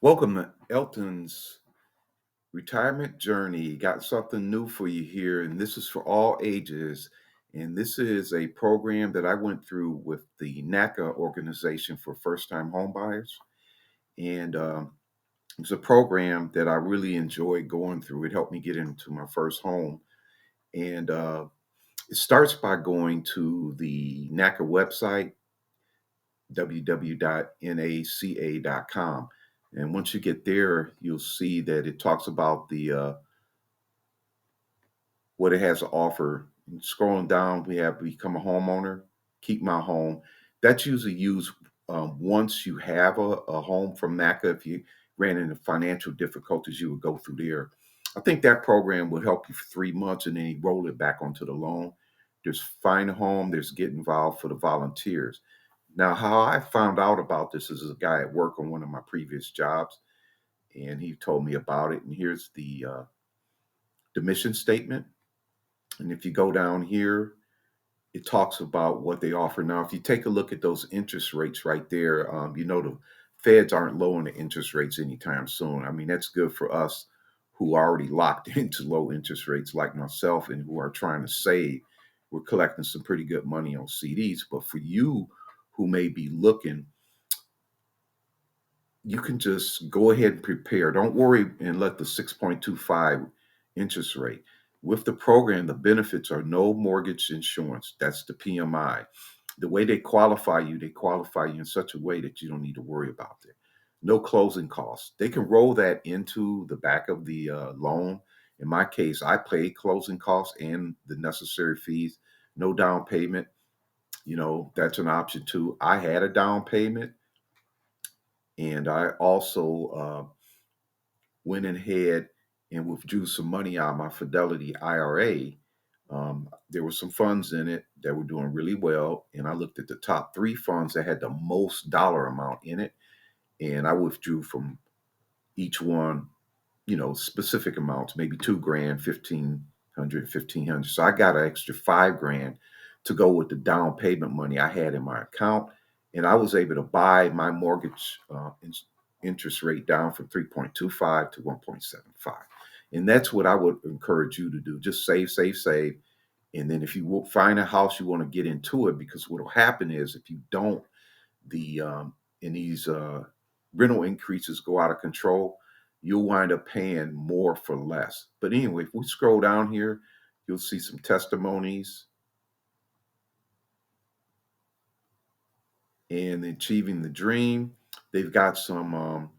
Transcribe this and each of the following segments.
Welcome to Elton's retirement journey. Got something new for you here, and this is for all ages. And this is a program that I went through with the NACA organization for first time homebuyers. And it's a program that I really enjoyed going through. It helped me get into my first home. And it starts by going to the NACA website, www.naca.com. And once you get there, you'll see that it talks about the what it has to offer. And scrolling down, we have become a homeowner, keep my home. That's usually used once you have a home from NACA. If you ran into financial difficulties, you would go through there. I think that program will help you for 3 months and then you roll it back onto the loan. There's find a home, there's get involved for the volunteers. Now, how I found out about this is a guy at work on one of my previous jobs, and he told me about it. And here's the mission statement. And if you go down here, it talks about what they offer. Now, if you take a look at those interest rates right there, the feds aren't lowering the interest rates anytime soon. I mean, that's good for us who are already locked into low interest rates like myself and who are trying to save. We're collecting some pretty good money on CDs. But for you who may be looking, you can just go ahead and prepare. Don't worry and let the 6.25 interest rate. With the program, the benefits are no mortgage insurance. That's the PMI. The way they qualify you in such a way that you don't need to worry about it. No closing costs. They can roll that into the back of the loan. In my case, I paid closing costs and the necessary fees. No down payment. That's an option too. I had a down payment and I also went ahead and withdrew some money out of my Fidelity IRA. There were some funds in it that were doing really well, and I looked at the top three funds that had the most dollar amount in it, and I withdrew from each one, specific amounts, maybe 2 grand, 1,500, 1,500. So I got an extra 5 grand to go with the down payment money I had in my account, and I was able to buy my mortgage interest rate down from 3.25 to 1.75. And that's what I would encourage you to do. Just save, save, save. And then if you will find a house you want to get into it, because what will happen is if you don't, the and these rental increases go out of control, you'll wind up paying more for less. But anyway, if we scroll down here, you'll see some testimonies and achieving the dream. They've got some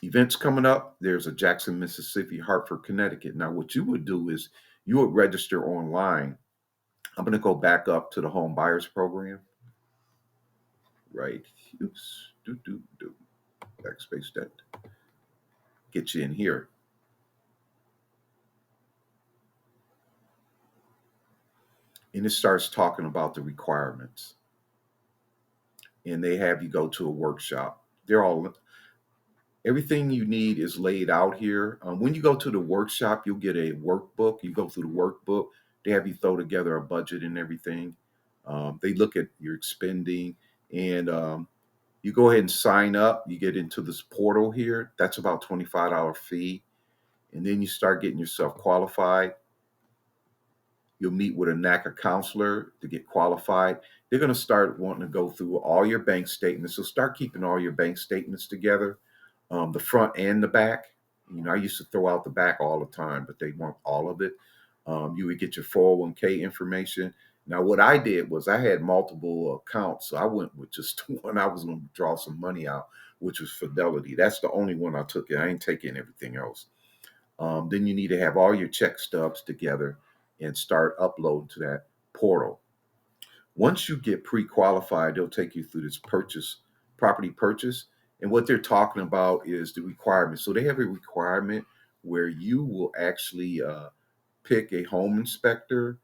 events coming up. There's a Jackson, Mississippi, Hartford, Connecticut. Now, what you would do is you would register online. I'm going to go back up to the home buyers program. Right. Oops. Do. Backspace that. Get you in here. And it starts talking about the requirements. And they have you go to a workshop. They're all everything you need is laid out here. When you go to the workshop, you'll get a workbook. You go through the workbook. They have you throw together a budget and everything. They look at your spending, and you go ahead and sign up. You get into this portal here. That's about $25 fee, and then you start getting yourself qualified. You'll meet with a NACA counselor to get qualified. They're going to start wanting to go through all your bank statements. So start keeping all your bank statements together, the front and the back. I used to throw out the back all the time, but they want all of it. You would get your 401k information. Now, what I did was I had multiple accounts. So I went with just one. I was going to draw some money out, which was Fidelity. That's the only one I took. I ain't taking everything else. Then you need to have all your check stubs together and start uploading to that portal. Once you get pre-qualified, they'll take you through this property purchase. And what they're talking about is the requirements. So they have a requirement where you will actually pick a home inspector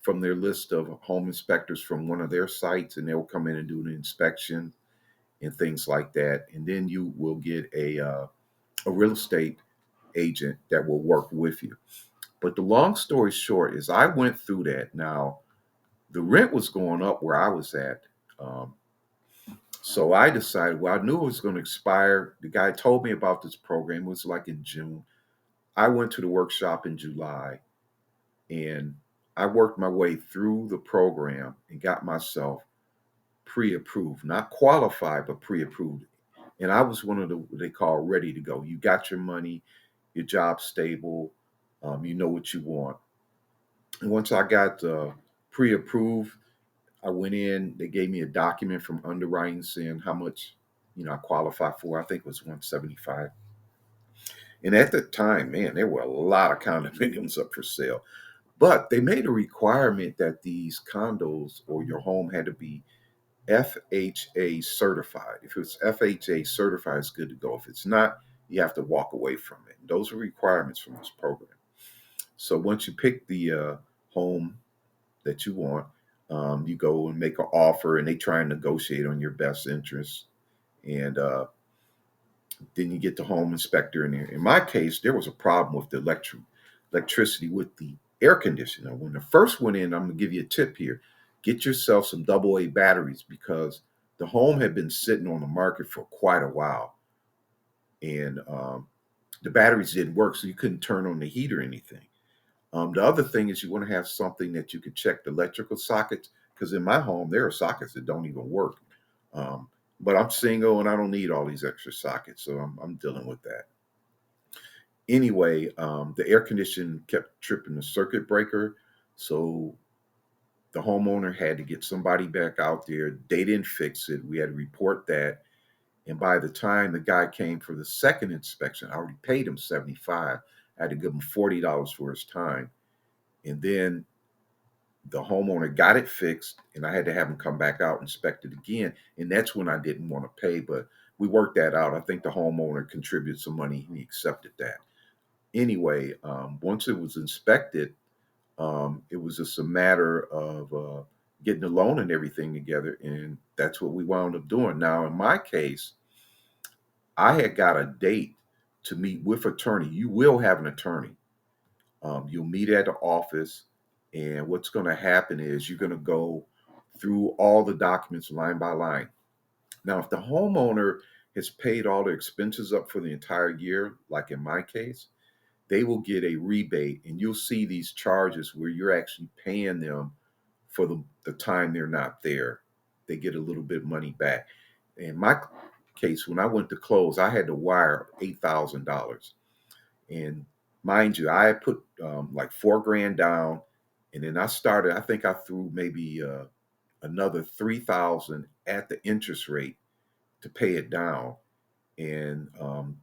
from their list of home inspectors from one of their sites, and they'll come in and do an inspection and things like that. And then you will get a real estate agent that will work with you. But the long story short is I went through that. Now, the rent was going up where I was at. Um, So I decided, well, I knew it was going to expire. The guy told me about this program. It was like in June. I went to the workshop in July, and I worked my way through the program and got myself pre-approved, not qualified, but pre-approved. And I was one of the what they call ready to go. You got your money, your job stable, you know what you want. And once I got pre-approved, I went in. They gave me a document from underwriting saying how much, I qualify for. I think it was 175. And at the time, man, there were a lot of condominiums up for sale. But they made a requirement that these condos or your home had to be FHA certified. If it's FHA certified, it's good to go. If it's not, you have to walk away from it. Those are requirements from this program. So once you pick the home that you want, you go and make an offer, and they try and negotiate on your best interest. And then you get the home inspector in there. In my case, there was a problem with the electricity with the air conditioner. When the first went in, I'm gonna give you a tip here: get yourself some AA batteries because the home had been sitting on the market for quite a while, and the batteries didn't work, so you couldn't turn on the heat or anything. The other thing is you want to have something that you could check the electrical sockets because in my home there are sockets that don't even work. Um, but I'm single and I don't need all these extra sockets, so I'm dealing with that. Anyway, the air condition kept tripping the circuit breaker, so the homeowner had to get somebody back out there. They didn't fix it. We had to report that, and by the time the guy came for the second inspection, I already paid him 75. I had to give him $40 for his time, and then the homeowner got it fixed, and I had to have him come back out and inspect it again. And that's when I didn't want to pay, but we worked that out. I think the homeowner contributed some money. He accepted that. Anyway, once it was inspected, it was just a matter of getting the loan and everything together. And that's what we wound up doing. Now, in my case, I had got a date to meet with attorney. You will have an attorney. You'll meet at the office, and what's going to happen is you're going to go through all the documents line by line. Now, if the homeowner has paid all their expenses up for the entire year, like in my case, they will get a rebate, and you'll see these charges where you're actually paying them for the time they're not there. They get a little bit of money back. In my case, when I went to close, I had to wire $8,000. And mind you, I had put like 4 grand down, and then I started. I think I threw maybe another 3,000 at the interest rate to pay it down. And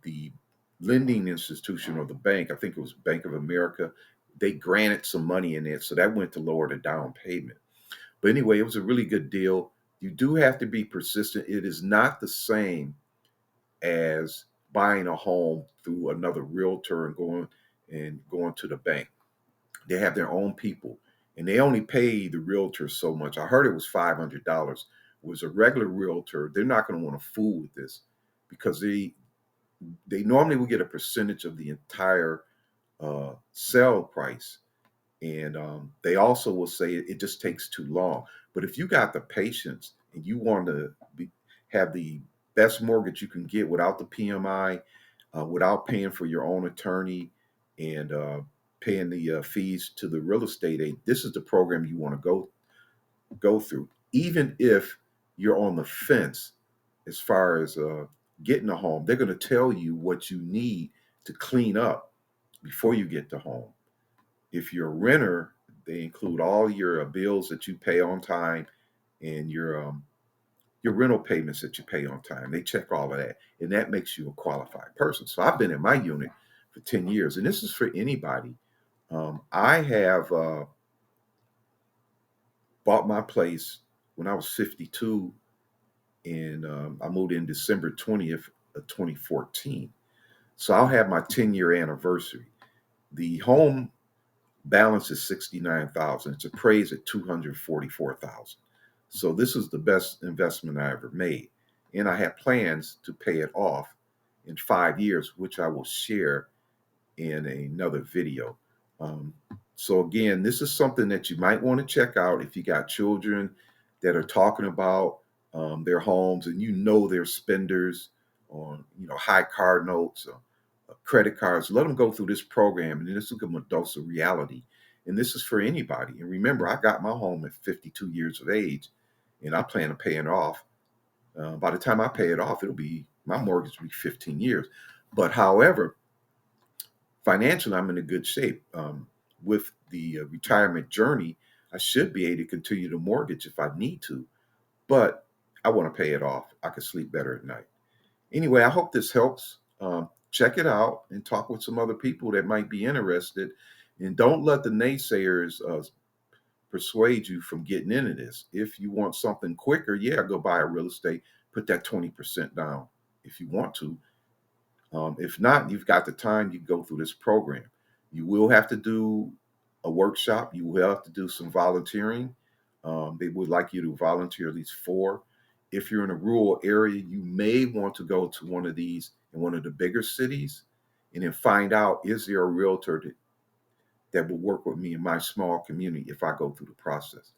the lending institution or the bank, I think it was Bank of America, they granted some money in it, so that went to lower the down payment. But anyway, it was a really good deal. You do have to be persistent. It is not the same as buying a home through another realtor and going to the bank. They have their own people, and they only pay the realtor so much. I heard it was $500. Was a regular realtor, they're not going to want to fool with this because they normally will get a percentage of the entire sell price, and they also will say it just takes too long. But if you got the patience and you want to have the best mortgage you can get without the PMI, without paying for your own attorney and paying the fees to the real estate agent, this is the program you want to go through. Even if you're on the fence as far as getting a home, they're going to tell you what you need to clean up before you get the home. If you're a renter, they include all your bills that you pay on time and your rental payments that you pay on time. They check all of that, and that makes you a qualified person. So I've been in my unit for 10 years, and this is for anybody. I have bought my place when I was 52, and I moved in December 20th of 2014. So I'll have my 10-year anniversary. The home balance is 69,000. It's appraised at 244,000. So this is the best investment I ever made. And I have plans to pay it off in 5 years, which I will share in another video. Um, so again, this is something that you might want to check out if you got children that are talking about their homes, and they're spenders on high car notes, credit cards. Let them go through this program, and then this will give them a dose of reality. And this is for anybody. And remember, I got my home at 52 years of age, and I plan to pay it off. By the time I pay it off, it'll be my mortgage will be 15 years. But however, financially, I'm in a good shape. With the retirement journey, I should be able to continue the mortgage if I need to, but I want to pay it off. I can sleep better at night. Anyway, I hope this helps. Check it out and talk with some other people that might be interested. And don't let the naysayers persuade you from getting into this. If you want something quicker, yeah, go buy a real estate, put that 20% down if you want to. If not, you've got the time, you go through this program. You will have to do a workshop, you will have to do some volunteering. They would like you to volunteer at least 4. If you're in a rural area, you may want to go to one of these in one of the bigger cities and then find out, is there a realtor that will work with me in my small community if I go through the process?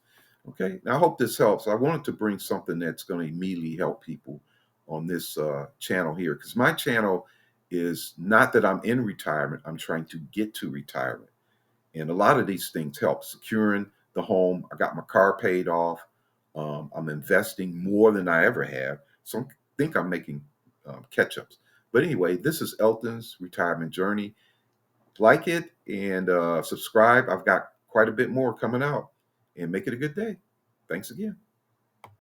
Okay, now I hope this helps. I wanted to bring something that's going to immediately help people on this channel here, because my channel is not that I'm in retirement, I'm trying to get to retirement. And a lot of these things help. Securing the home, I got my car paid off, I'm investing more than I ever have. So I think I'm making catch ups. But anyway, this is Elton's retirement journey. Like it and subscribe. I've got quite a bit more coming out, and make it a good day. Thanks again.